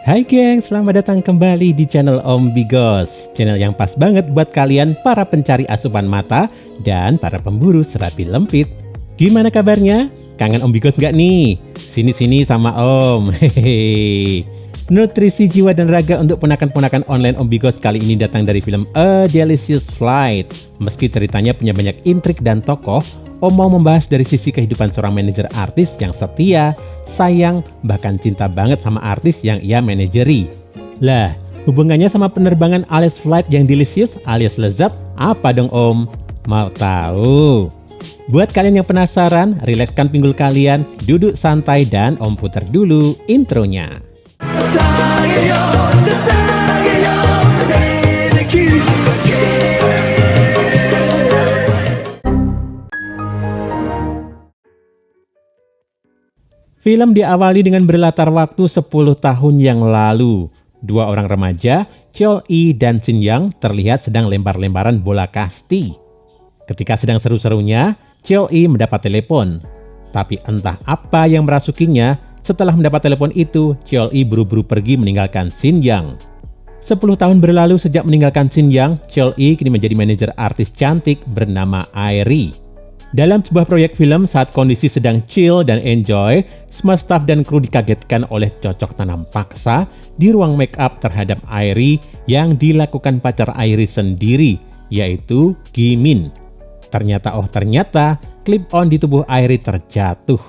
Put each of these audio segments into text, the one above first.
Hai geng, selamat datang kembali di channel Om Bigos. Channel yang pas banget buat kalian para pencari asupan mata dan para pemburu serabi lempit. Gimana kabarnya? Kangen Om Bigos nggak nih? Sini-sini sama Om. Hehehe. Nutrisi jiwa dan raga untuk ponakan-ponakan online Om Bigos kali ini datang dari film A Delicious Flight. Meski ceritanya punya banyak intrik dan tokoh, Om mau membahas dari sisi kehidupan seorang manajer artis yang setia, sayang, bahkan cinta banget sama artis yang ia manajeri. Lah, hubungannya sama penerbangan alias flight yang delicious alias lezat apa dong Om? Mau tahu? Buat kalian yang penasaran, rilekskan pinggul kalian, duduk santai dan Om putar dulu intronya. Film diawali dengan berlatar waktu 10 tahun yang lalu. Dua orang remaja, Cheol-i dan Shin-young terlihat sedang lempar-lemparan bola kasti. Ketika sedang seru-serunya, Cheol-i mendapat telepon. Tapi entah apa yang merasukinya, setelah mendapat telepon itu, Cheol-i buru-buru pergi meninggalkan Shin-young. 10 tahun berlalu sejak meninggalkan Shin-young, Cheol-i kini menjadi manajer artis cantik bernama Airi. Dalam sebuah proyek film saat kondisi sedang chill dan enjoy, semua staf dan kru dikagetkan oleh cocok tanam paksa di ruang make up terhadap Airi yang dilakukan pacar Airi sendiri, yaitu Gi-min. Ternyata clip on di tubuh Airi terjatuh.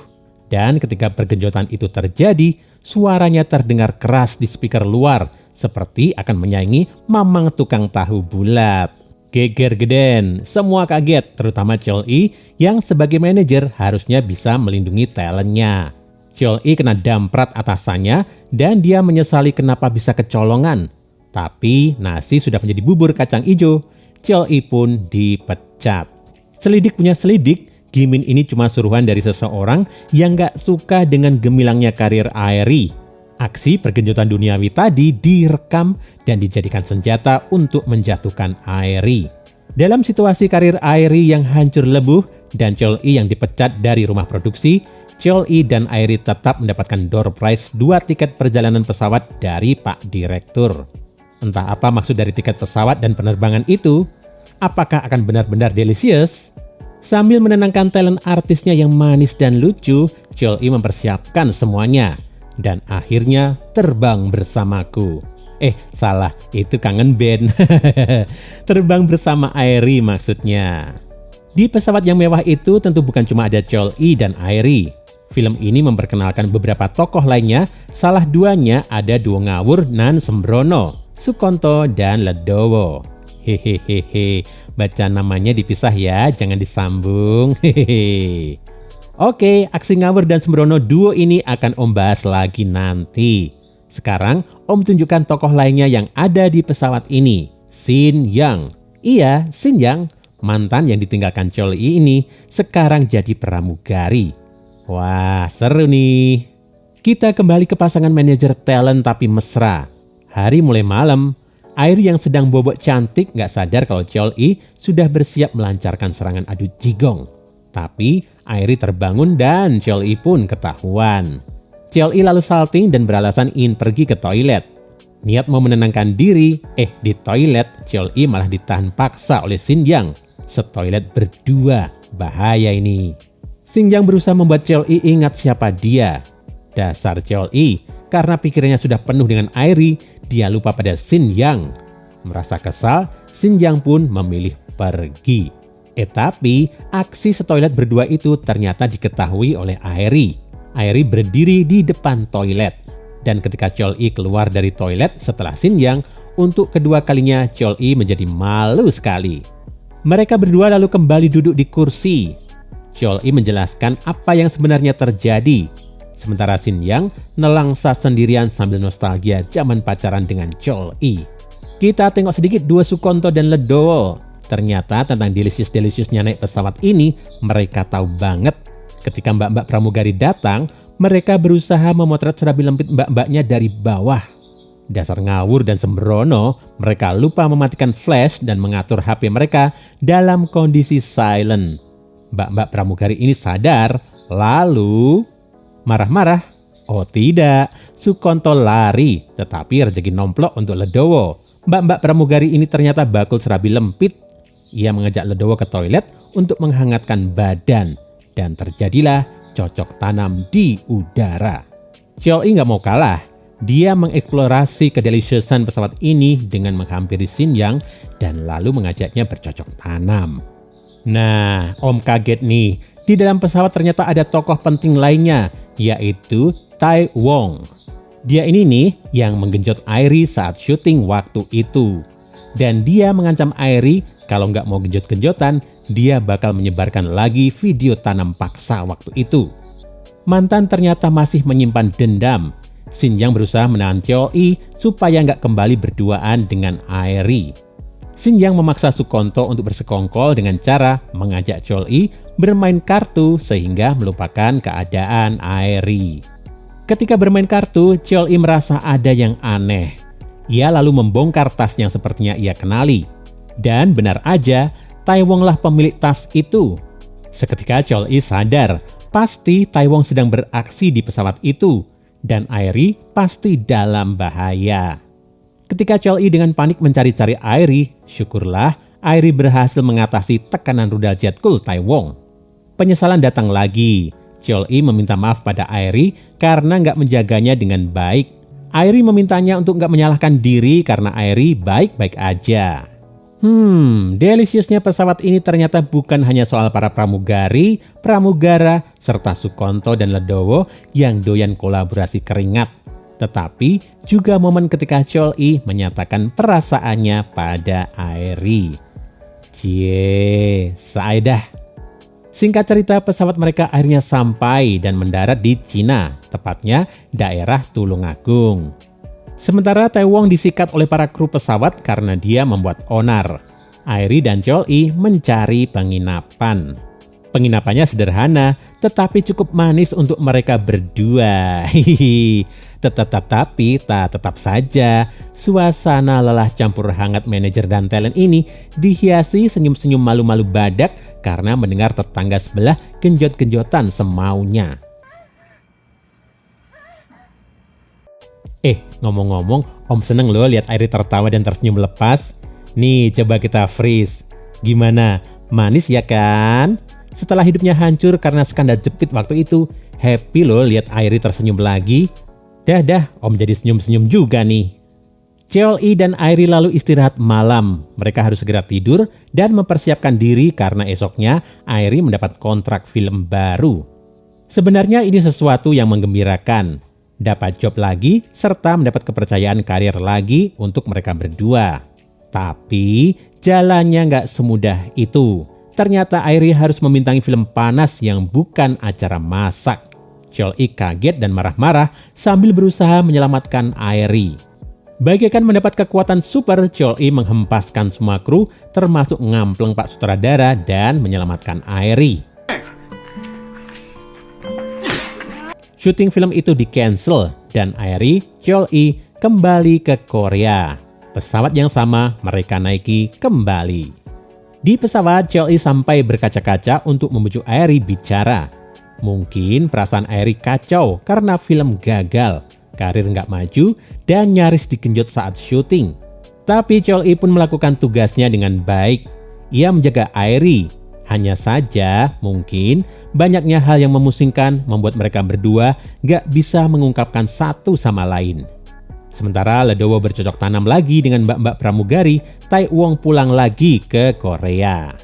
Dan ketika pergenjotan itu terjadi, suaranya terdengar keras di speaker luar, seperti akan menyaingi mamang tukang tahu bulat. Geger geden, semua kaget, terutama Cheol-i yang sebagai manajer harusnya bisa melindungi talentnya. Cheol-i kena damprat atasannya dan dia menyesali kenapa bisa kecolongan. Tapi nasi sudah menjadi bubur kacang ijo, Cheol-i pun dipecat. Selidik punya selidik, Gi-min ini cuma suruhan dari seseorang yang gak suka dengan gemilangnya karir Airi. Aksi pergenjotan duniawi tadi direkam dan dijadikan senjata untuk menjatuhkan Airi. Dalam situasi karir Airi yang hancur lebuh dan Cheol-i yang dipecat dari rumah produksi, Cheol-i dan Airi tetap mendapatkan door prize 2 tiket perjalanan pesawat dari Pak Direktur. Entah apa maksud dari tiket pesawat dan penerbangan itu? Apakah akan benar-benar delicious? Sambil menenangkan talent artisnya yang manis dan lucu, Cheol-i mempersiapkan semuanya. Dan akhirnya terbang bersamaku. Salah, itu Kangen Band. Terbang bersama Airi maksudnya. Di pesawat yang mewah itu tentu bukan cuma ada Cheol-i dan Airi. Film ini memperkenalkan beberapa tokoh lainnya, salah duanya ada duo ngawur nan sembrono, Sukonto dan Ledowo. Hehehe, baca namanya dipisah ya, jangan disambung. Hehehe. Oke, aksi ngawur dan sembrono duo ini akan Om bahas lagi nanti. Sekarang Om tunjukkan tokoh lainnya yang ada di pesawat ini. Shin-young. Iya, Shin-young, mantan yang ditinggalkan Cheol-i ini sekarang jadi pramugari. Wah, seru nih. Kita kembali ke pasangan manajer talent tapi mesra. Hari mulai malam, Airi yang sedang bobok cantik gak sadar kalau Cheol-i sudah bersiap melancarkan serangan adu jigong. Tapi Airi terbangun dan Cheol-i pun ketahuan. Cheol-i lalu salting dan beralasan ingin pergi ke toilet. Niat mau menenangkan diri, di toilet Cheol-i malah ditahan paksa oleh Shin-young. Setoilet berdua, bahaya ini. Shin-young berusaha membuat Cheol-i ingat siapa dia. Dasar Cheol-i, karena pikirannya sudah penuh dengan Airi, dia lupa pada Shin-young. Merasa kesal, Shin-young pun memilih pergi. Tapi aksi setoilet berdua itu ternyata diketahui oleh Airi. Airi berdiri di depan toilet. Dan ketika Cheol-i keluar dari toilet setelah Shin-young, untuk kedua kalinya Cheol-i menjadi malu sekali. Mereka berdua lalu kembali duduk di kursi. Cheol-i menjelaskan apa yang sebenarnya terjadi. Sementara Shin-young nelangsa sendirian sambil nostalgia zaman pacaran dengan Cheol-i. Kita tengok sedikit dua Sukonto dan Ledowo. Ternyata tentang delicious-deliciousnya naik pesawat ini, mereka tahu banget. Ketika mbak-mbak pramugari datang, mereka berusaha memotret serabi lempit mbak-mbaknya dari bawah. Dasar ngawur dan sembrono, mereka lupa mematikan flash dan mengatur HP mereka dalam kondisi silent. Mbak-mbak pramugari ini sadar, lalu marah-marah Oh tidak, Sukonto lari, tetapi rezeki nomplok untuk Ledowo. Mbak-mbak pramugari ini ternyata bakul serabi lempit. Ia mengajak Ledowo ke toilet untuk menghangatkan badan. Dan terjadilah cocok tanam di udara. Cheol-i nggak mau kalah. Dia mengeksplorasi kedelisyusan pesawat ini dengan menghampiri Shin Yang dan lalu mengajaknya bercocok tanam. Nah, Om kaget nih. Di dalam pesawat ternyata ada tokoh penting lainnya, yaitu Tai Wong. Dia ini nih yang menggenjot Airi saat syuting waktu itu. Dan dia mengancam Airi kalau nggak mau genjot-genjotan, dia bakal menyebarkan lagi video tanam paksa waktu itu. Mantan ternyata masih menyimpan dendam. Shin Yang berusaha menahan Cheol-i supaya nggak kembali berduaan dengan Airi. Shin Yang memaksa Sukonto untuk bersekongkol dengan cara mengajak Cheol-i bermain kartu sehingga melupakan keadaan Airi. Ketika bermain kartu, Cheol-i merasa ada yang aneh. Ia lalu membongkar tas yang sepertinya ia kenali. Dan benar aja, Tai Wong lah pemilik tas itu. Seketika Cheol-i sadar, pasti Tai Wong sedang beraksi di pesawat itu. Dan Airi pasti dalam bahaya. Ketika Cheol-i dengan panik mencari-cari Airi, syukurlah Airi berhasil mengatasi tekanan rudal jet cool Tai Wong. Penyesalan datang lagi. Cheol-i meminta maaf pada Airi karena nggak menjaganya dengan baik. Airi memintanya untuk nggak menyalahkan diri karena Airi baik-baik aja. Delisiusnya pesawat ini ternyata bukan hanya soal para pramugari, pramugara, serta Sukonto dan Ledowo yang doyan kolaborasi keringat. Tetapi juga momen ketika Cheol-i menyatakan perasaannya pada Airi. Cie, saedah. Singkat cerita, pesawat mereka akhirnya sampai dan mendarat di Cina, tepatnya daerah Tulungagung. Sementara Tai Wong disikat oleh para kru pesawat karena dia membuat onar. Airi dan Cheol-i mencari penginapan. Penginapannya sederhana, tetapi cukup manis untuk mereka berdua. Tetapi tetap saja, suasana lelah campur hangat manajer dan talent ini dihiasi senyum-senyum malu-malu badak karena mendengar tetangga sebelah genjot-genjotan semaunya. Ngomong-ngomong, Om seneng loh lihat Airi tertawa dan tersenyum lepas. Nih, coba kita freeze. Gimana? Manis ya kan? Setelah hidupnya hancur karena skandal jepit waktu itu, happy loh lihat Airi tersenyum lagi. Dah, Om jadi senyum-senyum juga nih. Cheol-i dan Airi lalu istirahat malam. Mereka harus segera tidur dan mempersiapkan diri karena esoknya Airi mendapat kontrak film baru. Sebenarnya ini sesuatu yang menggembirakan. Dapat job lagi serta mendapat kepercayaan karir lagi untuk mereka berdua. Tapi jalannya nggak semudah itu. Ternyata Airi harus membintangi film panas yang bukan acara masak. Cheol-i kaget dan marah-marah sambil berusaha menyelamatkan Airi. Bagaikan mendapat kekuatan super, Cheol-i menghempaskan semua kru termasuk ngampleng Pak Sutradara dan menyelamatkan Airi. Syuting film itu di-cancel dan Airi, Cheol-i kembali ke Korea. Pesawat yang sama mereka naiki kembali. Di pesawat, Cheol-i sampai berkaca-kaca untuk membujuk Airi bicara. Mungkin perasaan Airi kacau karena film gagal, karir nggak maju, dan nyaris digenjot saat syuting. Tapi Cheol-i pun melakukan tugasnya dengan baik. Ia menjaga Airi. Hanya saja mungkin banyaknya hal yang memusingkan membuat mereka berdua nggak bisa mengungkapkan satu sama lain. Sementara Ledowo bercocok tanam lagi dengan mbak-mbak pramugari, Tai Wong pulang lagi ke Korea.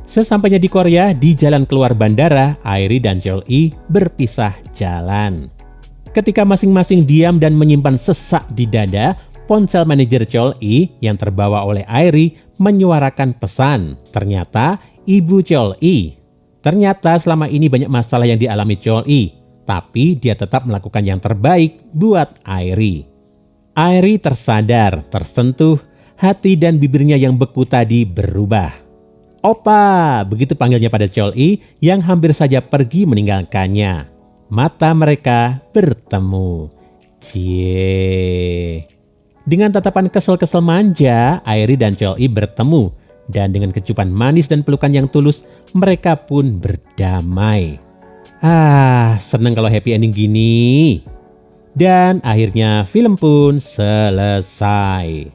Sesampainya di Korea, di jalan keluar bandara, Airi dan Cheol-i berpisah jalan. Ketika masing-masing diam dan menyimpan sesak di dada, ponsel manajer Cheol-i yang terbawa oleh Airi menyuarakan pesan. Ternyata ibu Cheol-i. Ternyata selama ini banyak masalah yang dialami Cheol-i, tapi dia tetap melakukan yang terbaik buat Airi. Airi tersadar, tersentuh, hati dan bibirnya yang beku tadi berubah. Opa, begitu panggilnya pada Cheol-i yang hampir saja pergi meninggalkannya. Mata mereka bertemu. Cie. Dengan tatapan kesel-kesel manja, Airi dan Cheol-i bertemu. Dan dengan kecupan manis dan pelukan yang tulus, mereka pun berdamai. Seneng kalau happy ending gini. Dan akhirnya film pun selesai.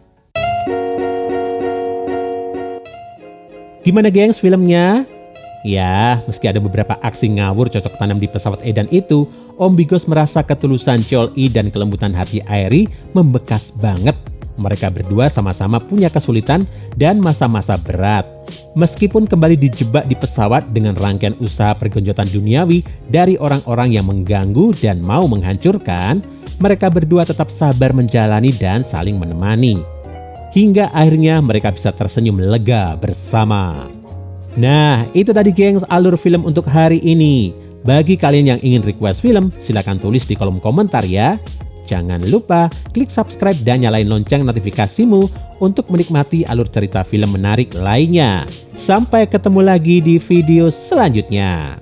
Gimana gengs filmnya? Ya, meski ada beberapa aksi ngawur cocok tanam di pesawat Edan itu, Om Bigos merasa ketulusan Chol-i dan kelembutan hati Airi membekas banget. Mereka berdua sama-sama punya kesulitan dan masa-masa berat. Meskipun kembali dijebak di pesawat dengan rangkaian usaha pergenjotan duniawi dari orang-orang yang mengganggu dan mau menghancurkan, mereka berdua tetap sabar menjalani dan saling menemani. Hingga akhirnya mereka bisa tersenyum lega bersama. Nah, itu tadi gengs alur film untuk hari ini. Bagi kalian yang ingin request film, silahkan tulis di kolom komentar ya. Jangan lupa klik subscribe dan nyalain lonceng notifikasimu untuk menikmati alur cerita film menarik lainnya. Sampai ketemu lagi di video selanjutnya.